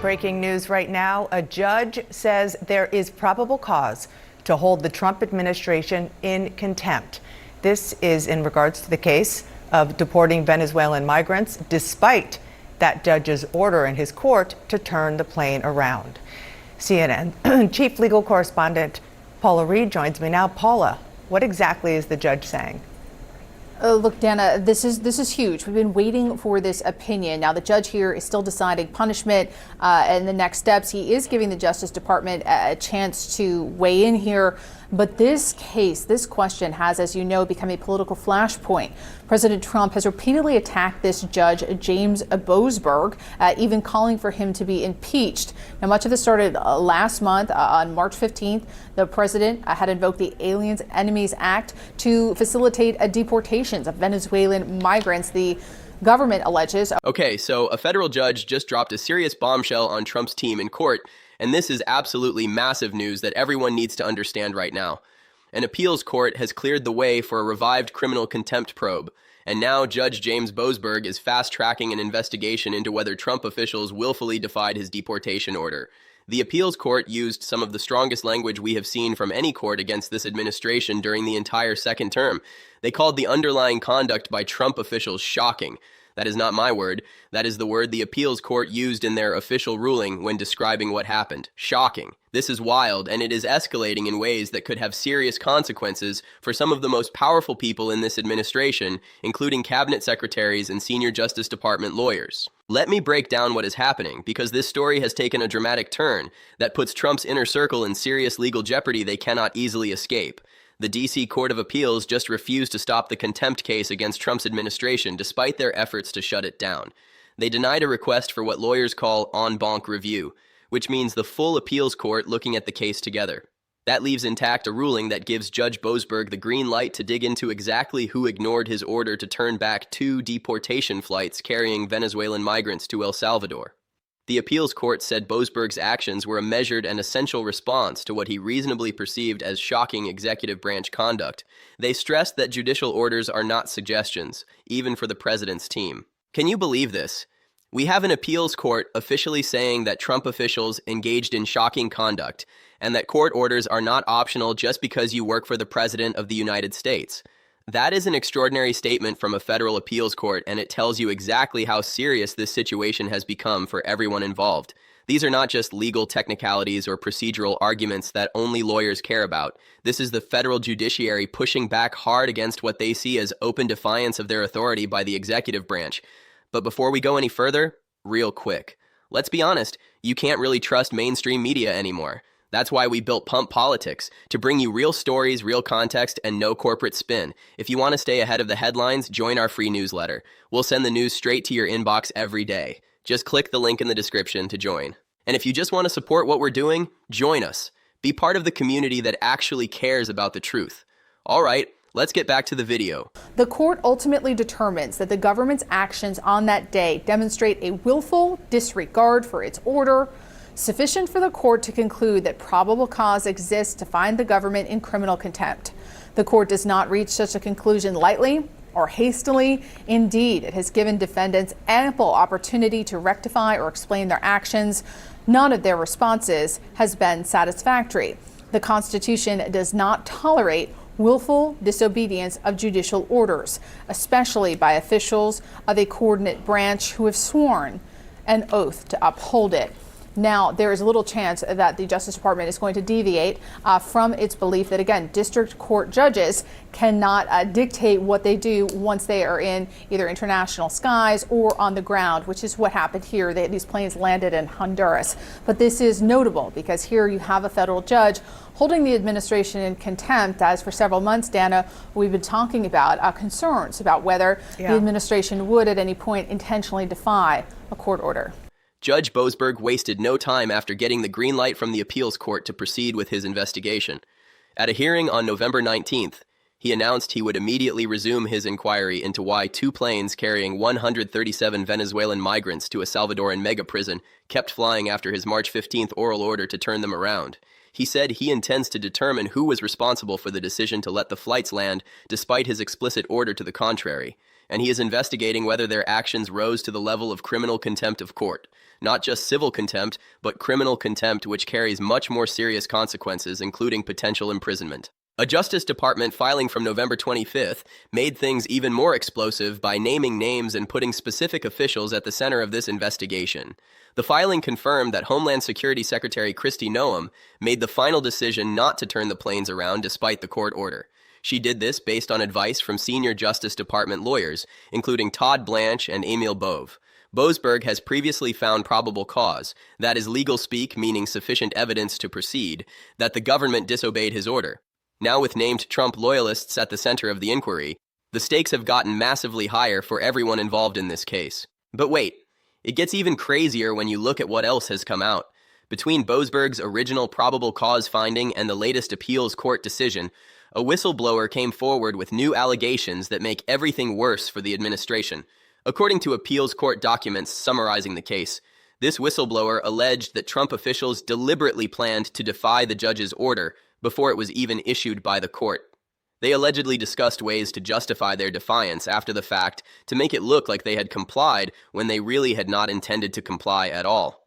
Breaking news right now. A judge says there is probable cause to hold the Trump administration in contempt. This is in regards to the case of deporting Venezuelan migrants, despite that judge's order in his court to turn the plane around. CNN chief legal correspondent Paula Reed joins me now. Paula, what exactly is the judge saying? Look, Dana, this is huge. We've been waiting for this opinion. Now, the judge here is still deciding punishment and the next steps. He is giving the Justice Department a chance to weigh in here. But this case, this question has, as you know, become a political flashpoint. President Trump has repeatedly attacked this judge, James Boasberg, even calling for him to be impeached. Now, much of this started last month on March 15th. The president had invoked the Aliens Enemies Act to facilitate deportations of Venezuelan migrants. The government alleges. Okay, so a federal judge just dropped a serious bombshell on Trump's team in court. And this is absolutely massive news that everyone needs to understand right now. An appeals court has cleared the way for a revived criminal contempt probe, and now Judge James Boasberg is fast-tracking an investigation into whether Trump officials willfully defied his deportation order. The appeals court used some of the strongest language we have seen from any court against this administration during the entire second term. They called the underlying conduct by Trump officials shocking. That is not my word. That is the word the appeals court used in their official ruling when describing what happened. Shocking. This is wild, and it is escalating in ways that could have serious consequences for some of the most powerful people in this administration, including cabinet secretaries and senior Justice Department lawyers. Let me break down what is happening, because this story has taken a dramatic turn that puts Trump's inner circle in serious legal jeopardy they cannot easily escape. The D.C. Court of Appeals just refused to stop the contempt case against Trump's administration despite their efforts to shut it down. They denied a request for what lawyers call en banc review, which means the full appeals court looking at the case together. That leaves intact a ruling that gives Judge Boasberg the green light to dig into exactly who ignored his order to turn back 2 deportation flights carrying Venezuelan migrants to El Salvador. The appeals court said Boasberg's actions were a measured and essential response to what he reasonably perceived as shocking executive branch conduct. They stressed that judicial orders are not suggestions, even for the president's team. Can you believe this? We have an appeals court officially saying that Trump officials engaged in shocking conduct, and that court orders are not optional just because you work for the President of the United States. That is an extraordinary statement from a federal appeals court, and it tells you exactly how serious this situation has become for everyone involved. These are not just legal technicalities or procedural arguments that only lawyers care about. This is the federal judiciary pushing back hard against what they see as open defiance of their authority by the executive branch. But before we go any further, real quick, let's be honest, you can't really trust mainstream media anymore. That's why we built Pump Politics, to bring you real stories, real context, and no corporate spin. If you want to stay ahead of the headlines, join our free newsletter. We'll send the news straight to your inbox every day. Just click the link in the description to join. And if you just want to support what we're doing, join us. Be part of the community that actually cares about the truth. All right, let's get back to the video. The court ultimately determines that the government's actions on that day demonstrate a willful disregard for its order, sufficient for the court to conclude that probable cause exists to find the government in criminal contempt. The court does not reach such a conclusion lightly or hastily. Indeed, it has given defendants ample opportunity to rectify or explain their actions. None of their responses has been satisfactory. The Constitution does not tolerate willful disobedience of judicial orders, especially by officials of a coordinate branch who have sworn an oath to uphold it. Now, there is little chance that the Justice Department is going to deviate from its belief that, again, district court judges cannot dictate what they do once they are in either international skies or on the ground, which is what happened here. These planes landed in Honduras. But this is notable because here you have a federal judge holding the administration in contempt, as for several months, Dana, we've been talking about concerns about whether the administration would at any point intentionally defy a court order. Judge Boasberg wasted no time after getting the green light from the appeals court to proceed with his investigation. At a hearing on November 19th, he announced he would immediately resume his inquiry into why 2 planes carrying 137 Venezuelan migrants to a Salvadoran mega prison kept flying after his March 15th oral order to turn them around. He said he intends to determine who was responsible for the decision to let the flights land despite his explicit order to the contrary, and he is investigating whether their actions rose to the level of criminal contempt of court. not just civil contempt, but criminal contempt, which carries much more serious consequences, including potential imprisonment. A Justice Department filing from November 25th made things even more explosive by naming names and putting specific officials at the center of this investigation. The filing confirmed that Homeland Security Secretary Kristi Noem made the final decision not to turn the planes around despite the court order. She did this based on advice from senior Justice Department lawyers, including Todd Blanche and Emil Bove. Boasberg has previously found probable cause, that is legal speak meaning sufficient evidence to proceed, that the government disobeyed his order. Now with named Trump loyalists at the center of the inquiry, the stakes have gotten massively higher for everyone involved in this case. But wait, it gets even crazier when you look at what else has come out. Between Boasberg's original probable cause finding and the latest appeals court decision, a whistleblower came forward with new allegations that make everything worse for the administration. According to appeals court documents summarizing the case, this whistleblower alleged that Trump officials deliberately planned to defy the judge's order before it was even issued by the court. They allegedly discussed ways to justify their defiance after the fact to make it look like they had complied when they really had not intended to comply at all.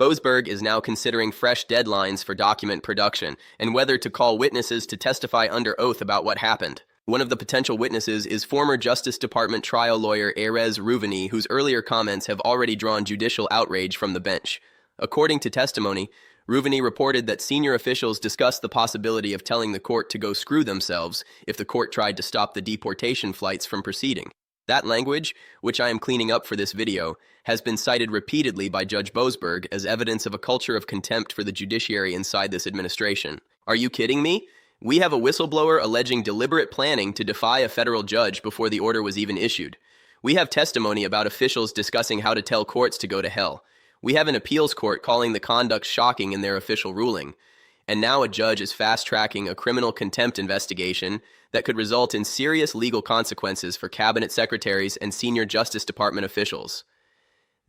Boasberg is now considering fresh deadlines for document production and whether to call witnesses to testify under oath about what happened. One of the potential witnesses is former Justice Department trial lawyer Erez Ruvani, whose earlier comments have already drawn judicial outrage from the bench. According to testimony, Ruvani reported that senior officials discussed the possibility of telling the court to go screw themselves if the court tried to stop the deportation flights from proceeding. That language, which I am cleaning up for this video, has been cited repeatedly by Judge Boasberg as evidence of a culture of contempt for the judiciary inside this administration. Are you kidding me? We have a whistleblower alleging deliberate planning to defy a federal judge before the order was even issued. We have testimony about officials discussing how to tell courts to go to hell. We have an appeals court calling the conduct shocking in their official ruling. And now a judge is fast-tracking a criminal contempt investigation that could result in serious legal consequences for cabinet secretaries and senior Justice Department officials.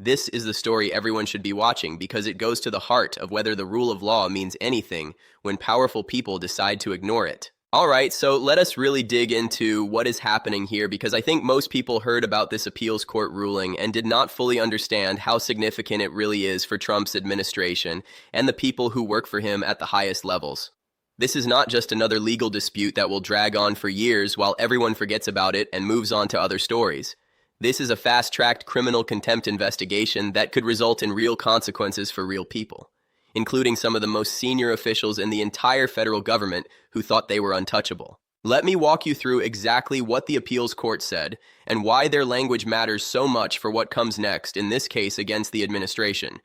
This is the story everyone should be watching because it goes to the heart of whether the rule of law means anything when powerful people decide to ignore it. All right, so let us really dig into what is happening here because I think most people heard about this appeals court ruling and did not fully understand how significant it really is for Trump's administration and the people who work for him at the highest levels. This is not just another legal dispute that will drag on for years while everyone forgets about it and moves on to other stories. This is a fast-tracked criminal contempt investigation that could result in real consequences for real people, including some of the most senior officials in the entire federal government who thought they were untouchable. Let me walk you through exactly what the appeals court said and why their language matters so much for what comes next in this case against the administration.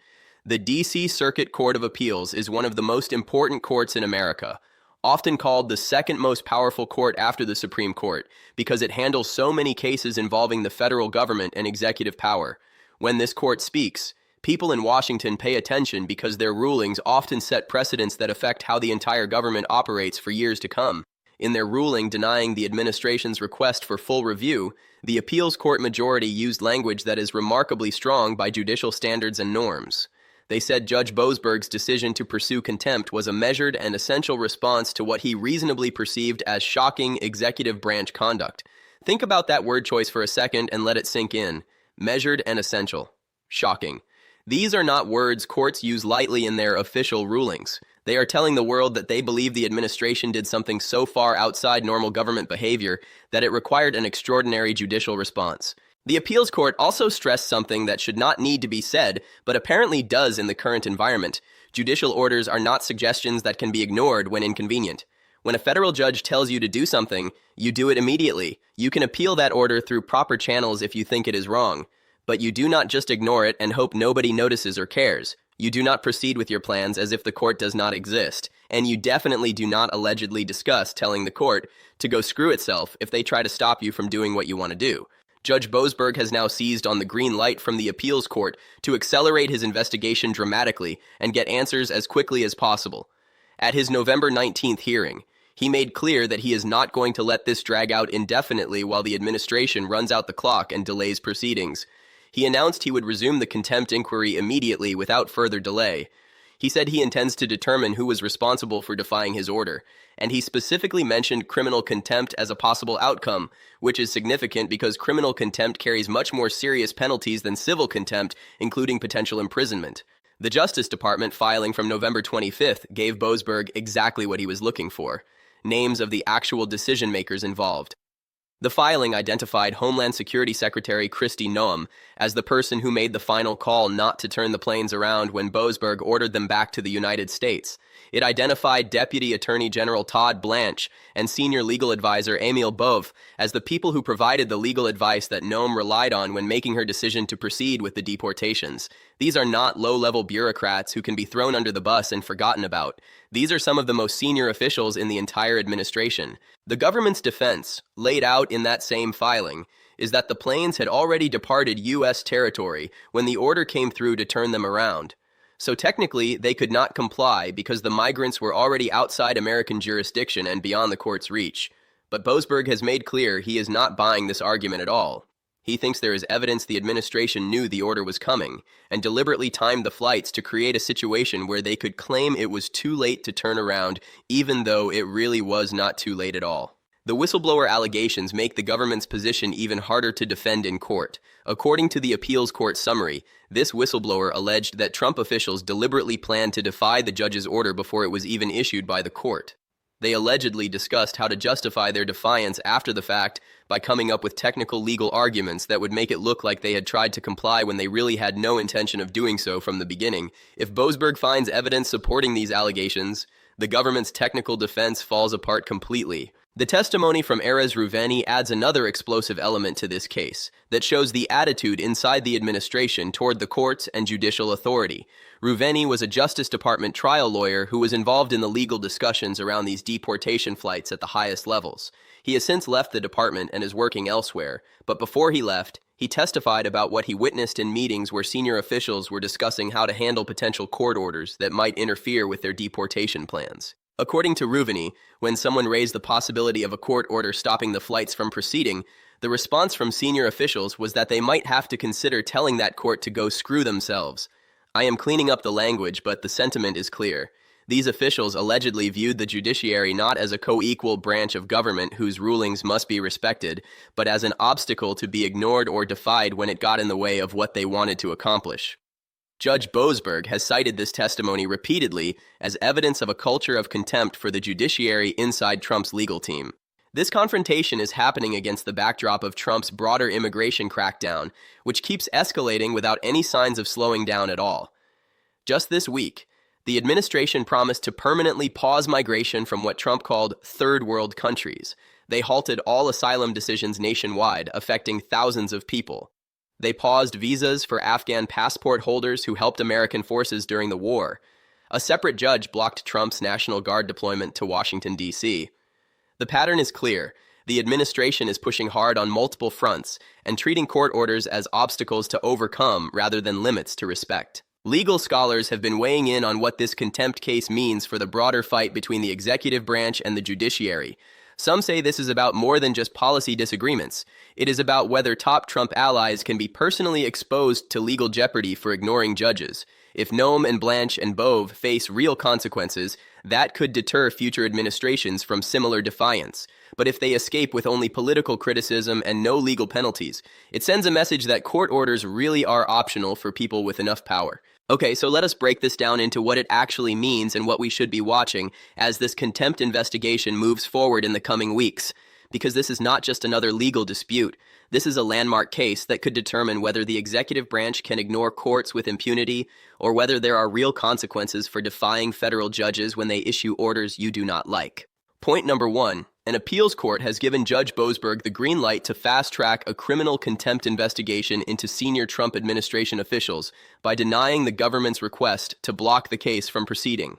The D.C. Circuit Court of Appeals is one of the most important courts in America, often called the second most powerful court after the Supreme Court because it handles so many cases involving the federal government and executive power. When this court speaks, people in Washington pay attention because their rulings often set precedents that affect how the entire government operates for years to come. In their ruling denying the administration's request for full review, the appeals court majority used language that is remarkably strong by judicial standards and norms. They said Judge Boasberg's decision to pursue contempt was a measured and essential response to what he reasonably perceived as shocking executive branch conduct. Think about that word choice for a second and let it sink in. Measured and essential. Shocking. These are not words courts use lightly in their official rulings. They are telling the world that they believe the administration did something so far outside normal government behavior that it required an extraordinary judicial response. The appeals court also stressed something that should not need to be said, but apparently does in the current environment. Judicial orders are not suggestions that can be ignored when inconvenient. When a federal judge tells you to do something, you do it immediately. You can appeal that order through proper channels if you think it is wrong. But you do not just ignore it and hope nobody notices or cares. You do not proceed with your plans as if the court does not exist. And you definitely do not allegedly discuss telling the court to go screw itself if they try to stop you from doing what you want to do. Judge Boasberg has now seized on the green light from the appeals court to accelerate his investigation dramatically and get answers as quickly as possible. At his November 19th hearing, he made clear that he is not going to let this drag out indefinitely while the administration runs out the clock and delays proceedings. He announced he would resume the contempt inquiry immediately without further delay. He said he intends to determine who was responsible for defying his order, and he specifically mentioned criminal contempt as a possible outcome, which is significant because criminal contempt carries much more serious penalties than civil contempt, including potential imprisonment. The Justice Department filing from November 25th gave Boasberg exactly what he was looking for: names of the actual decision-makers involved. The filing identified Homeland Security Secretary Kristi Noem as the person who made the final call not to turn the planes around when Boasberg ordered them back to the United States. It identified Deputy Attorney General Todd Blanche and Senior Legal Advisor Emil Bove as the people who provided the legal advice that Noem relied on when making her decision to proceed with the deportations. These are not low-level bureaucrats who can be thrown under the bus and forgotten about. These are some of the most senior officials in the entire administration. The government's defense, laid out in that same filing, is that the planes had already departed U.S. territory when the order came through to turn them around. So technically, they could not comply because the migrants were already outside American jurisdiction and beyond the court's reach. But Boasberg has made clear he is not buying this argument at all. He thinks there is evidence the administration knew the order was coming and deliberately timed the flights to create a situation where they could claim it was too late to turn around, even though it really was not too late at all. The whistleblower allegations make the government's position even harder to defend in court. According to the appeals court summary, this whistleblower alleged that Trump officials deliberately planned to defy the judge's order before it was even issued by the court. They allegedly discussed how to justify their defiance after the fact by coming up with technical legal arguments that would make it look like they had tried to comply when they really had no intention of doing so from the beginning. If Boasberg finds evidence supporting these allegations, the government's technical defense falls apart completely. The testimony from Erez Ruveni adds another explosive element to this case that shows the attitude inside the administration toward the courts and judicial authority. Ruveni was a Justice Department trial lawyer who was involved in the legal discussions around these deportation flights at the highest levels. He has since left the department and is working elsewhere, but before he left, he testified about what he witnessed in meetings where senior officials were discussing how to handle potential court orders that might interfere with their deportation plans. According to Ruveni, when someone raised the possibility of a court order stopping the flights from proceeding, the response from senior officials was that they might have to consider telling that court to go screw themselves. I am cleaning up the language, but the sentiment is clear. These officials allegedly viewed the judiciary not as a co-equal branch of government whose rulings must be respected, but as an obstacle to be ignored or defied when it got in the way of what they wanted to accomplish. Judge Boasberg has cited this testimony repeatedly as evidence of a culture of contempt for the judiciary inside Trump's legal team. This confrontation is happening against the backdrop of Trump's broader immigration crackdown, which keeps escalating without any signs of slowing down at all. Just this week, the administration promised to permanently pause migration from what Trump called third world countries. They halted all asylum decisions nationwide, affecting thousands of people. They paused visas for Afghan passport holders who helped American forces during the war. A separate judge blocked Trump's National Guard deployment to Washington, D.C. The pattern is clear. The administration is pushing hard on multiple fronts and treating court orders as obstacles to overcome rather than limits to respect. Legal scholars have been weighing in on what this contempt case means for the broader fight between the executive branch and the judiciary. Some say this is about more than just policy disagreements. It is about whether top Trump allies can be personally exposed to legal jeopardy for ignoring judges. If Noem and Blanche and Bove face real consequences, that could deter future administrations from similar defiance. But if they escape with only political criticism and no legal penalties, it sends a message that court orders really are optional for people with enough power. Okay, so let us break this down into what it actually means and what we should be watching as this contempt investigation moves forward in the coming weeks. Because this is not just another legal dispute. This is a landmark case that could determine whether the executive branch can ignore courts with impunity or whether there are real consequences for defying federal judges when they issue orders you do not like. Point number 1. An appeals court has given Judge Boasberg the green light to fast-track a criminal contempt investigation into senior Trump administration officials by denying the government's request to block the case from proceeding.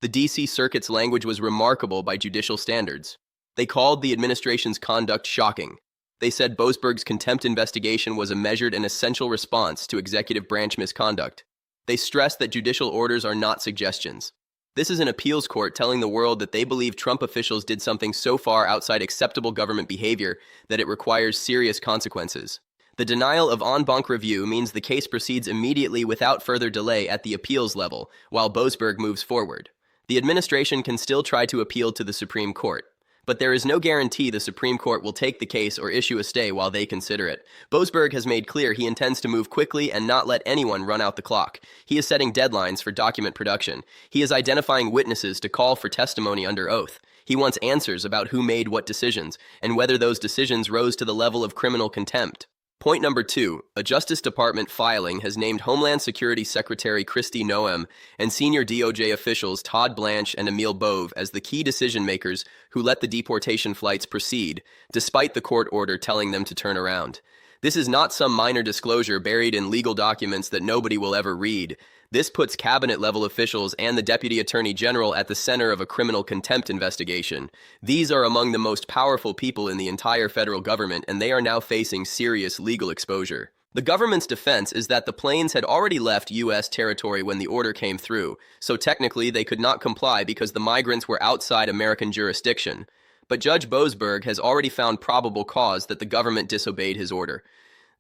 The D.C. Circuit's language was remarkable by judicial standards. They called the administration's conduct shocking. They said Boasberg's contempt investigation was a measured and essential response to executive branch misconduct. They stressed that judicial orders are not suggestions. This is an appeals court telling the world that they believe Trump officials did something so far outside acceptable government behavior that it requires serious consequences. The denial of en banc review means the case proceeds immediately without further delay at the appeals level, while Boasberg moves forward. The administration can still try to appeal to the Supreme Court, but there is no guarantee the Supreme Court will take the case or issue a stay while they consider it. Boasberg has made clear he intends to move quickly and not let anyone run out the clock. He is setting deadlines for document production. He is identifying witnesses to call for testimony under oath. He wants answers about who made what decisions and whether those decisions rose to the level of criminal contempt. Point number 2, a Justice Department filing has named Homeland Security Secretary Kristi Noem and senior DOJ officials Todd Blanche and Emil Bove as the key decision makers who let the deportation flights proceed, despite the court order telling them to turn around. This is not some minor disclosure buried in legal documents that nobody will ever read. This puts cabinet-level officials and the Deputy Attorney General at the center of a criminal contempt investigation. These are among the most powerful people in the entire federal government, and they are now facing serious legal exposure. The government's defense is that the planes had already left U.S. territory when the order came through, so technically they could not comply because the migrants were outside American jurisdiction. But Judge Boasberg has already found probable cause that the government disobeyed his order.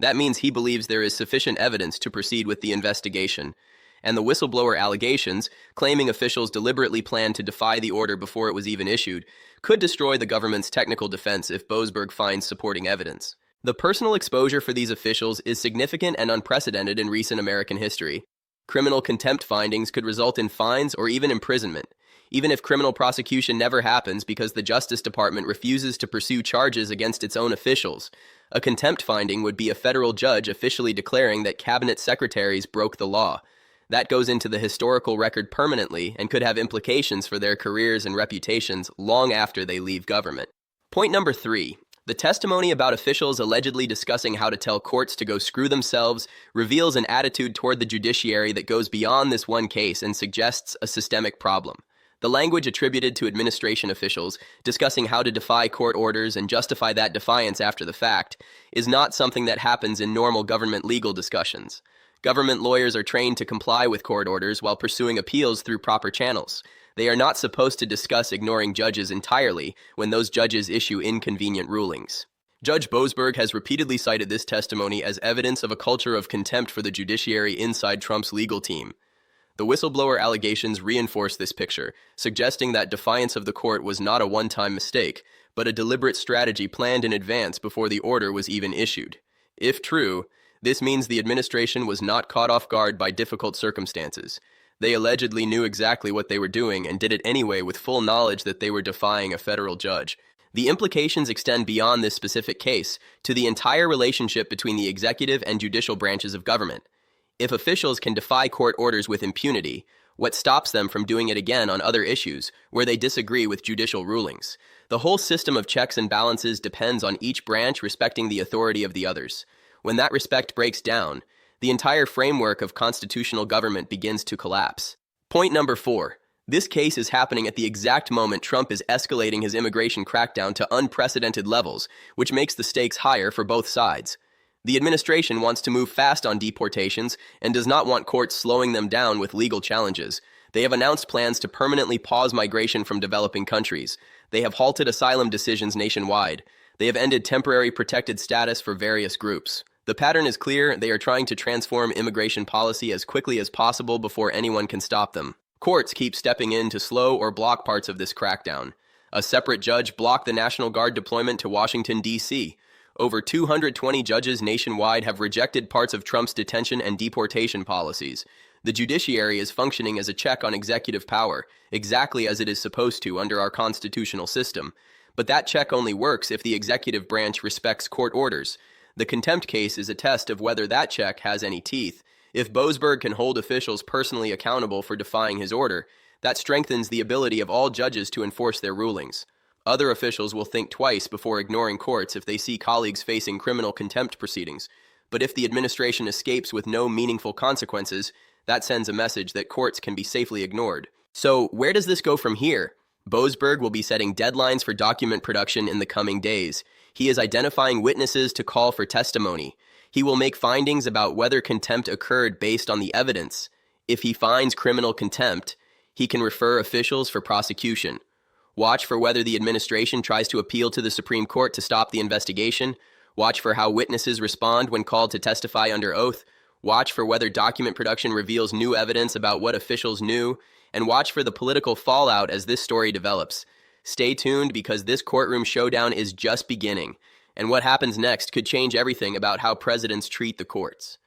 That means he believes there is sufficient evidence to proceed with the investigation. And the whistleblower allegations, claiming officials deliberately planned to defy the order before it was even issued, could destroy the government's technical defense if Boasberg finds supporting evidence. The personal exposure for these officials is significant and unprecedented in recent American history. Criminal contempt findings could result in fines or even imprisonment, even if criminal prosecution never happens because the Justice Department refuses to pursue charges against its own officials. A contempt finding would be a federal judge officially declaring that cabinet secretaries broke the law. That goes into the historical record permanently and could have implications for their careers and reputations long after they leave government. Point number 3. The testimony about officials allegedly discussing how to tell courts to go screw themselves reveals an attitude toward the judiciary that goes beyond this one case and suggests a systemic problem. The language attributed to administration officials discussing how to defy court orders and justify that defiance after the fact is not something that happens in normal government legal discussions. Government lawyers are trained to comply with court orders while pursuing appeals through proper channels. They are not supposed to discuss ignoring judges entirely when those judges issue inconvenient rulings. Judge Boasberg has repeatedly cited this testimony as evidence of a culture of contempt for the judiciary inside Trump's legal team. The whistleblower allegations reinforce this picture, suggesting that defiance of the court was not a one-time mistake, but a deliberate strategy planned in advance before the order was even issued. If true, this means the administration was not caught off guard by difficult circumstances. They allegedly knew exactly what they were doing and did it anyway with full knowledge that they were defying a federal judge. The implications extend beyond this specific case to the entire relationship between the executive and judicial branches of government. If officials can defy court orders with impunity, what stops them from doing it again on other issues where they disagree with judicial rulings? The whole system of checks and balances depends on each branch respecting the authority of the others. When that respect breaks down, the entire framework of constitutional government begins to collapse. Point number 4. This case is happening at the exact moment Trump is escalating his immigration crackdown to unprecedented levels, which makes the stakes higher for both sides. The administration wants to move fast on deportations and does not want courts slowing them down with legal challenges. They have announced plans to permanently pause migration from developing countries. They have halted asylum decisions nationwide. They have ended temporary protected status for various groups. The pattern is clear. They are trying to transform immigration policy as quickly as possible before anyone can stop them. Courts keep stepping in to slow or block parts of this crackdown. A separate judge blocked the National Guard deployment to Washington, D.C. Over 220 judges nationwide have rejected parts of Trump's detention and deportation policies. The judiciary is functioning as a check on executive power, exactly as it is supposed to under our constitutional system. But that check only works if the executive branch respects court orders. The contempt case is a test of whether that check has any teeth. If Boasberg can hold officials personally accountable for defying his order, that strengthens the ability of all judges to enforce their rulings. Other officials will think twice before ignoring courts if they see colleagues facing criminal contempt proceedings. But if the administration escapes with no meaningful consequences, that sends a message that courts can be safely ignored. So, where does this go from here? Boasberg will be setting deadlines for document production in the coming days. He is identifying witnesses to call for testimony. He will make findings about whether contempt occurred based on the evidence. If he finds criminal contempt, he can refer officials for prosecution. Watch for whether the administration tries to appeal to the Supreme Court to stop the investigation, Watch for how witnesses respond when called to testify under oath. Watch for whether document production reveals new evidence about what officials knew. And watch for the political fallout as this story develops. Stay tuned because this courtroom showdown is just beginning. And what happens next could change everything about how presidents treat the courts.